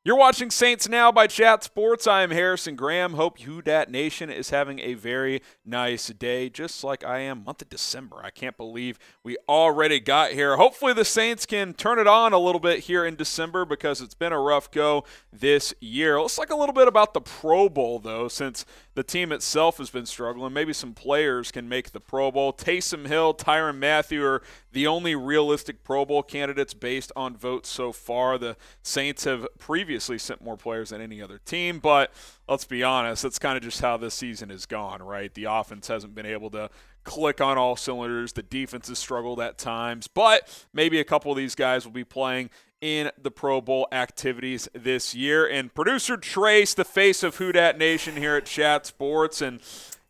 You're watching Saints Now by Chat Sports. I am Harrison Graham. Hope Who Dat Nation is having a very nice day, just like I am. Month of December. I can't believe we already got here. Hopefully the Saints can turn it on a little bit here in December because it's been a rough go this year. Let's talk a little bit about the Pro Bowl, though, since the team itself has been struggling. Maybe some players can make the Pro Bowl. Taysom Hill, Tyrann Mathieu are the only realistic Pro Bowl candidates based on votes so far. The Saints have previously sent more players than any other team, but let's be honest, that's kind of just how this season has gone, right? The offense hasn't been able to click on all cylinders. The defense has struggled at times, but maybe a couple of these guys will be playing in the Pro Bowl activities this year. And producer Trace, the face of Who Dat Nation here at Chat Sports, and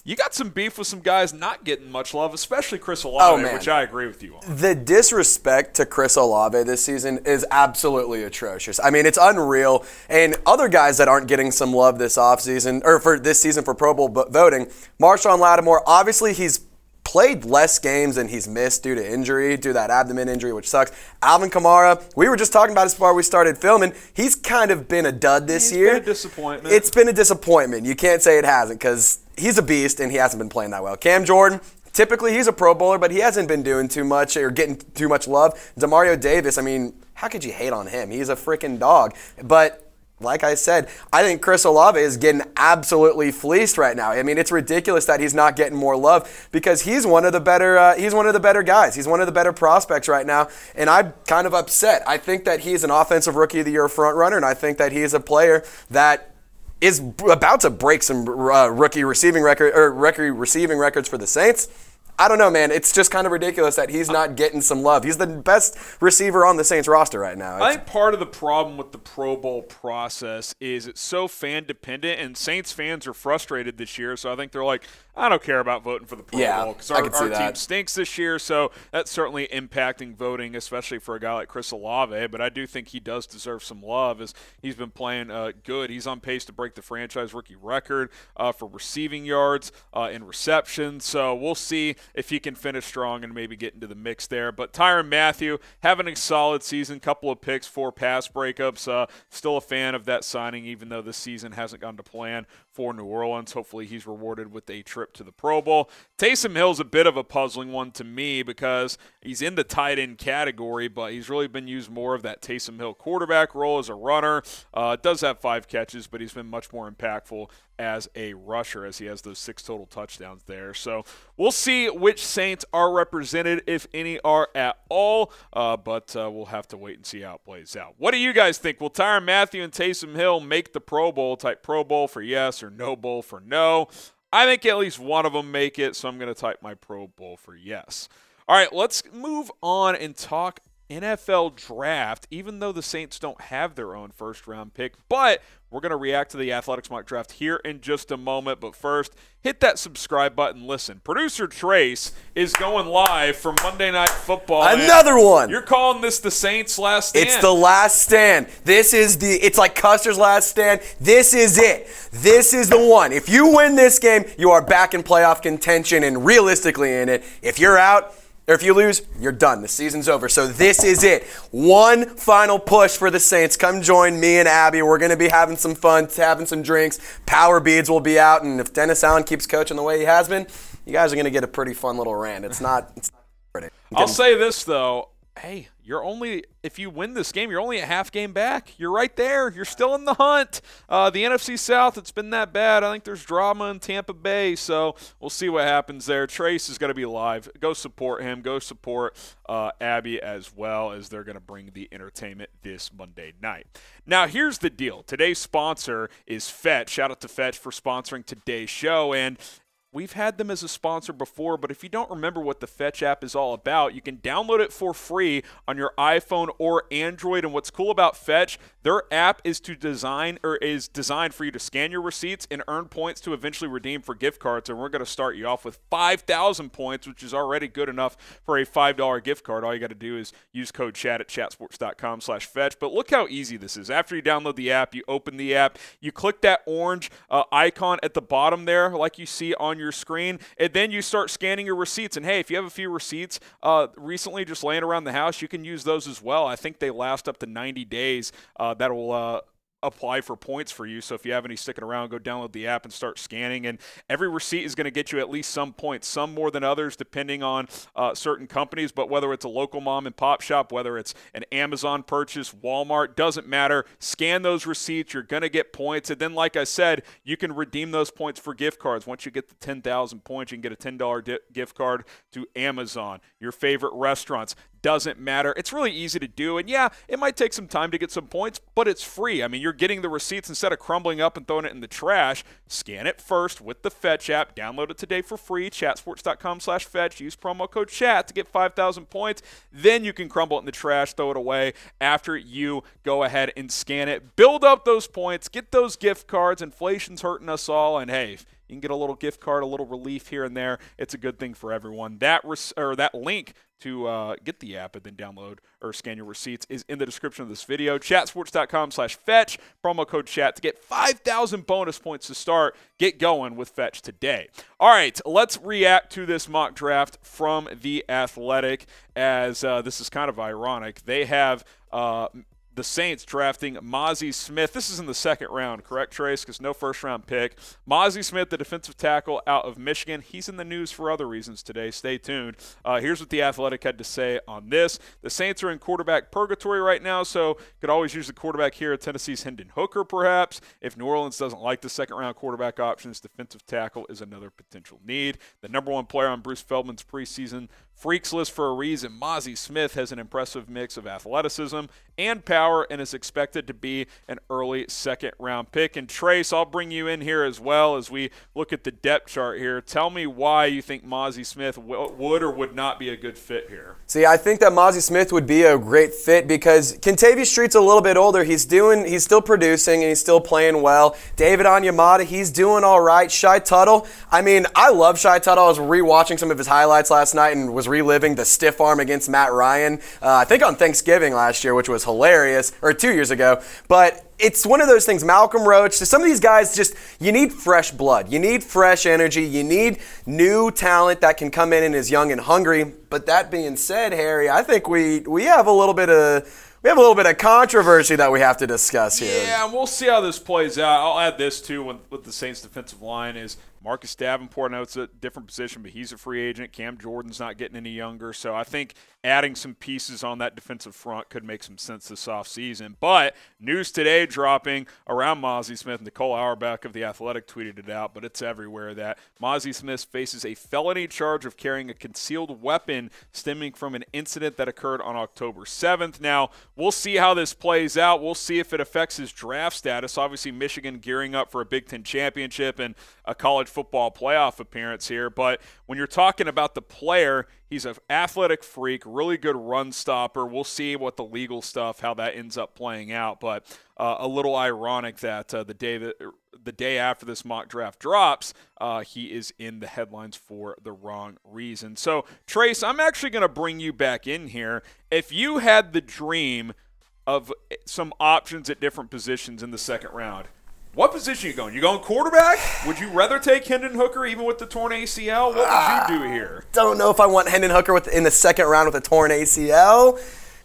you got some beef with some guys not getting much love, especially Chris Olave, which I agree with you on. The disrespect to Chris Olave this season is absolutely atrocious. I mean, it's unreal. And other guys that aren't getting some love this offseason, or for this season for Pro Bowl voting, Marshawn Lattimore, obviously he's played less games than he's missed due to injury, due to that abdomen injury, which sucks. Alvin Kamara, we were just talking about this before we started filming. He's kind of been a dud this year. It's been a disappointment. It's been a disappointment. You can't say it hasn't because he's a beast and he hasn't been playing that well. Cam Jordan, typically he's a Pro Bowler, but he hasn't been doing too much or getting too much love. Demario Davis, I mean, how could you hate on him? He's a freaking dog. But like I said, I think Chris Olave is getting absolutely fleeced right now. I mean, it's ridiculous that he's not getting more love because he's one of the better guys. He's one of the better prospects right now, and I'm kind of upset. I think that he's an offensive rookie of the year front runner, and I think that he's a player that is about to break some rookie receiving records for the Saints. I don't know, man. It's just kind of ridiculous that he's not getting some love. He's the best receiver on the Saints roster right now. I think part of the problem with the Pro Bowl process is it's so fan-dependent, and Saints fans are frustrated this year, so I think they're like, I don't care about voting for the Pro Bowl because our team stinks this year, so that's certainly impacting voting, especially for a guy like Chris Olave, but I do think he does deserve some love as he's been playing good. He's on pace to break the franchise rookie record for receiving yards and receptions, so we'll see if he can finish strong and maybe get into the mix there. But Tyrann Mathieu having a solid season, couple of picks, 4 pass breakups. Still a fan of that signing, even though the season hasn't gone to plan for New Orleans. Hopefully he's rewarded with a trip to the Pro Bowl. Taysom Hill's a bit of a puzzling one to me because he's in the tight end category, but he's really been used more of that Taysom Hill quarterback role as a runner. Does have 5 catches, but he's been much more impactful as a rusher as he has those 6 total touchdowns there. So we'll see which Saints are represented, if any are at all, but we'll have to wait and see how it plays out. What do you guys think? Will Tyrann Mathieu and Taysom Hill make the Pro Bowl? Type Pro Bowl for yes or no bowl for no. I think at least one of them make it, so I'm going to type my Pro Bowl for yes. All right, let's move on and talk NFL draft, even though the Saints don't have their own first-round pick, but we're going to react to the Athletics mock draft here in just a moment. But first, hit that subscribe button. Listen, producer Trace is going live from Monday Night Football. Another one. You're calling this the Saints' last stand. It's the last stand. It's like Custer's last stand. This is it. This is the one. If you win this game, you are back in playoff contention and realistically in it. If you're out, or if you lose, you're done. The season's over. So this is it. One final push for the Saints. Come join me and Abby. We're going to be having some fun, having some drinks. Power beads will be out. And if Dennis Allen keeps coaching the way he has been, you guys are going to get a pretty fun little rant. It's not pretty. I'll say this, though. Hey, if you win this game, you're only a half game back. You're right there. You're still in the hunt. The NFC South, it's been that bad. I think there's drama in Tampa Bay, so we'll see what happens there. Trace is going to be live. Go support him. Go support Abby as well, as they're going to bring the entertainment this Monday night. Now, here's the deal. Today's sponsor is Fetch. Shout out to Fetch for sponsoring today's show, and we've had them as a sponsor before, but if you don't remember what the Fetch app is all about, you can download it for free on your iPhone or Android. And what's cool about Fetch, their app is designed for you to scan your receipts and earn points to eventually redeem for gift cards. And we're going to start you off with 5,000 points, which is already good enough for a $5 gift card. All you got to do is use code CHAT at chatsports.com/fetch. But look how easy this is. After you download the app, you open the app, you click that orange icon at the bottom there, like you see on your screen, and then you start scanning your receipts. And hey, if you have a few receipts recently just laying around the house, you can use those as well. I think they last up to 90 days. That'll apply for points for you. So if you have any sticking around, go download the app and start scanning. And every receipt is going to get you at least some points, some more than others, depending on certain companies. But whether it's a local mom and pop shop, whether it's an Amazon purchase, Walmart, doesn't matter. Scan those receipts. You're going to get points. And then, like I said, you can redeem those points for gift cards. Once you get the 10,000 points, you can get a $10 gift card to Amazon, your favorite restaurants. Doesn't matter. It's really easy to do. And yeah, it might take some time to get some points, but it's free. I mean, you're getting the receipts instead of crumbling up and throwing it in the trash. Scan it first with the Fetch app. Download it today for free. Chatsports.com/Fetch. Use promo code CHAT to get 5,000 points. Then you can crumble it in the trash, throw it away after you go ahead and scan it. Build up those points. Get those gift cards. Inflation's hurting us all. And hey, you can get a little gift card, a little relief here and there. It's a good thing for everyone. That link to get the app and then download or scan your receipts is in the description of this video. Chatsports.com/Fetch. Promo code CHAT to get 5,000 bonus points to start. Get going with Fetch today. All right, let's react to this mock draft from The Athletic, as this is kind of ironic. They have the Saints drafting Mazi Smith. This is in the second round, correct, Trace? Because no first-round pick. Mazi Smith, the defensive tackle out of Michigan. He's in the news for other reasons today. Stay tuned. Here's what The Athletic had to say on this. The Saints are in quarterback purgatory right now, so could always use the quarterback here at Tennessee's Hendon Hooker, perhaps. If New Orleans doesn't like the second-round quarterback options, defensive tackle is another potential need. The number one player on Bruce Feldman's preseason Freaks list for a reason. Mazi Smith has an impressive mix of athleticism and power and is expected to be an early second-round pick. And Trace, I'll bring you in here as well as we look at the depth chart here. Tell me why you think Mazi Smith would or would not be a good fit here. See, I think that Mazi Smith would be a great fit because Kentavious Street's a little bit older. He's still producing and he's still playing well. David Onyemata, he's doing all right. Shy Tuttle, I mean, I love Shy Tuttle. I was rewatching some of his highlights last night and was reliving the stiff arm against Matt Ryan, I think on Thanksgiving last year, which was hilarious, or 2 years ago. But it's one of those things, Malcolm Roach, so some of these guys just, you need fresh blood. You need fresh energy. You need new talent that can come in and is young and hungry. But that being said, Harry, I think we have a little bit of controversy that we have to discuss here. Yeah, and we'll see how this plays out. I'll add this, too, with the Saints' defensive line is Marcus Davenport. I know it's a different position, but he's a free agent. Cam Jordan's not getting any younger. So I think adding some pieces on that defensive front could make some sense this offseason. But news today dropping around Mazi Smith. Nicole Auerbach of The Athletic tweeted it out, but it's everywhere, that Mazi Smith faces a felony charge of carrying a concealed weapon stemming from an incident that occurred on October 7th. Now, we'll see how this plays out. We'll see if it affects his draft status. Obviously, Michigan gearing up for a Big Ten championship and a college football playoff appearance here. But when you're talking about the player, he's an athletic freak, really good run stopper. We'll see what the legal stuff, how that ends up playing out. But a little ironic that the day after this mock draft drops, he is in the headlines for the wrong reason. So, Trace, I'm actually going to bring you back in here. If you had the dream of some options at different positions in the second round, what position are you going? You going quarterback? Would you rather take Hendon Hooker even with the torn ACL? What would you do here? Don't know if I want Hendon Hooker in the second round with a torn ACL.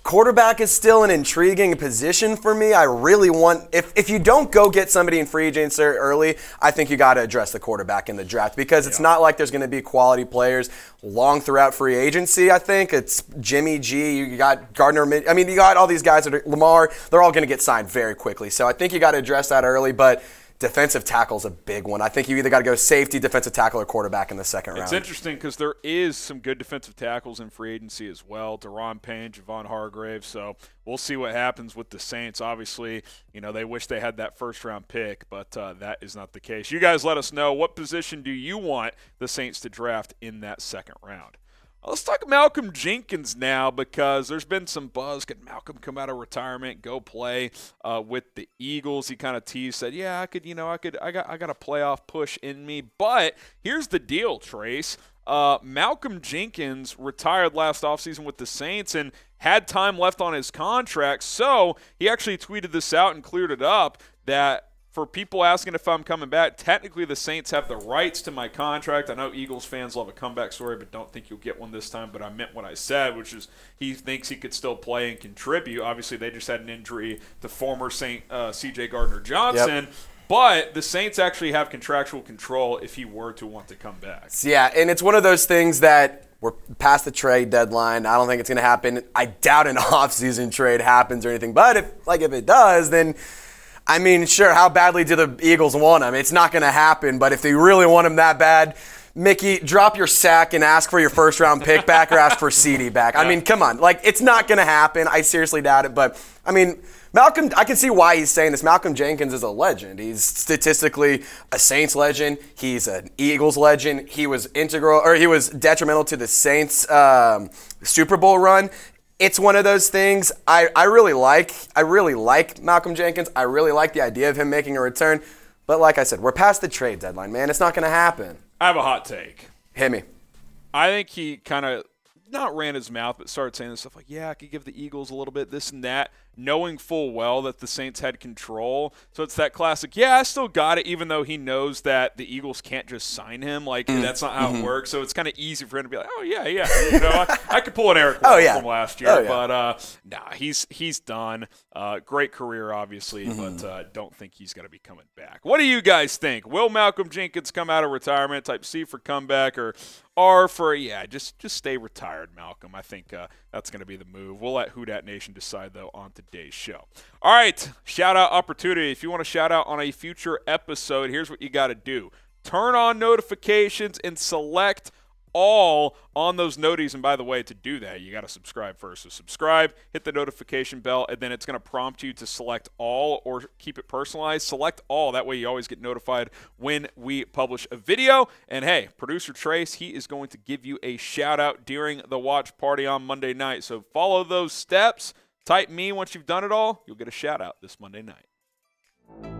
Quarterback is still an intriguing position for me. I really want, if you don't go get somebody in free agency early, I think you got to address the quarterback in the draft because it's not like there's going to be quality players long throughout free agency. I think it's Jimmy G, you got Gardner, I mean, you got all these guys that are Lamar, they're all going to get signed very quickly. So I think you got to address that early, but defensive tackle's a big one. I think you either got to go safety, defensive tackle, or quarterback in the second round. It's interesting because there is some good defensive tackles in free agency as well. Daron Payne, Javon Hargrave. So we'll see what happens with the Saints. Obviously, you know, they wish they had that first-round pick, but that is not the case. You guys let us know, what position do you want the Saints to draft in that second round? Let's talk Malcolm Jenkins now because there's been some buzz. Could Malcolm come out of retirement, go play with the Eagles? He kind of teased, said, "Yeah, I got a playoff push in me." But here's the deal, Trace. Malcolm Jenkins retired last offseason with the Saints and had time left on his contract. So he actually tweeted this out and cleared it up that for people asking if I'm coming back, technically the Saints have the rights to my contract. I know Eagles fans love a comeback story, but don't think you'll get one this time. But I meant what I said, which is he thinks he could still play and contribute. Obviously, they just had an injury to former Saint C.J. Gardner-Johnson. Yep. But the Saints actually have contractual control if he were to want to come back. Yeah, and it's one of those things that we're past the trade deadline. I don't think it's going to happen. I doubt an off-season trade happens or anything. But if it does, then, I mean, sure, how badly do the Eagles want him? It's not going to happen. But if they really want him that bad, Mickey, drop your sack and ask for your first-round pick back or ask for CD back. I mean, come on. Like, it's not going to happen. I seriously doubt it. But, I mean, Malcolm, I can see why he's saying this. Malcolm Jenkins is a legend. He's statistically a Saints legend. He's an Eagles legend. He was detrimental to the Saints Super Bowl run. It's one of those things I really like Malcolm Jenkins. I really like the idea of him making a return. But like I said, we're past the trade deadline, man. It's not going to happen. I have a hot take. Hit me. I think he kind of not ran his mouth, but started saying stuff like, yeah, I could give the Eagles a little bit, this and that, knowing full well that the Saints had control. So it's that classic, yeah, I still got it, even though he knows that the Eagles can't just sign him. Like, that's not how it works. So it's kind of easy for him to be like, oh, yeah. You know, I could pull an Eric from last year. But, he's done. Great career, obviously, but don't think he's going to be coming back. What do you guys think? Will Malcolm Jenkins come out of retirement, type C for comeback, or R for, just stay retired, Malcolm? I think that's going to be the move. We'll let Who Dat Nation decide, though, on today's show. All right, shout-out opportunity. If you want to shout-out on a future episode, here's what you got to do. Turn on notifications and select all on those noties. And by the way, to do that, you got to subscribe first. So subscribe, hit the notification bell, and then it's going to prompt you to select all or keep it personalized. Select all. That way you always get notified when we publish a video. And hey, producer Trace, he is going to give you a shout out during the watch party on Monday night. So follow those steps. Type me once you've done it all. You'll get a shout out this Monday night.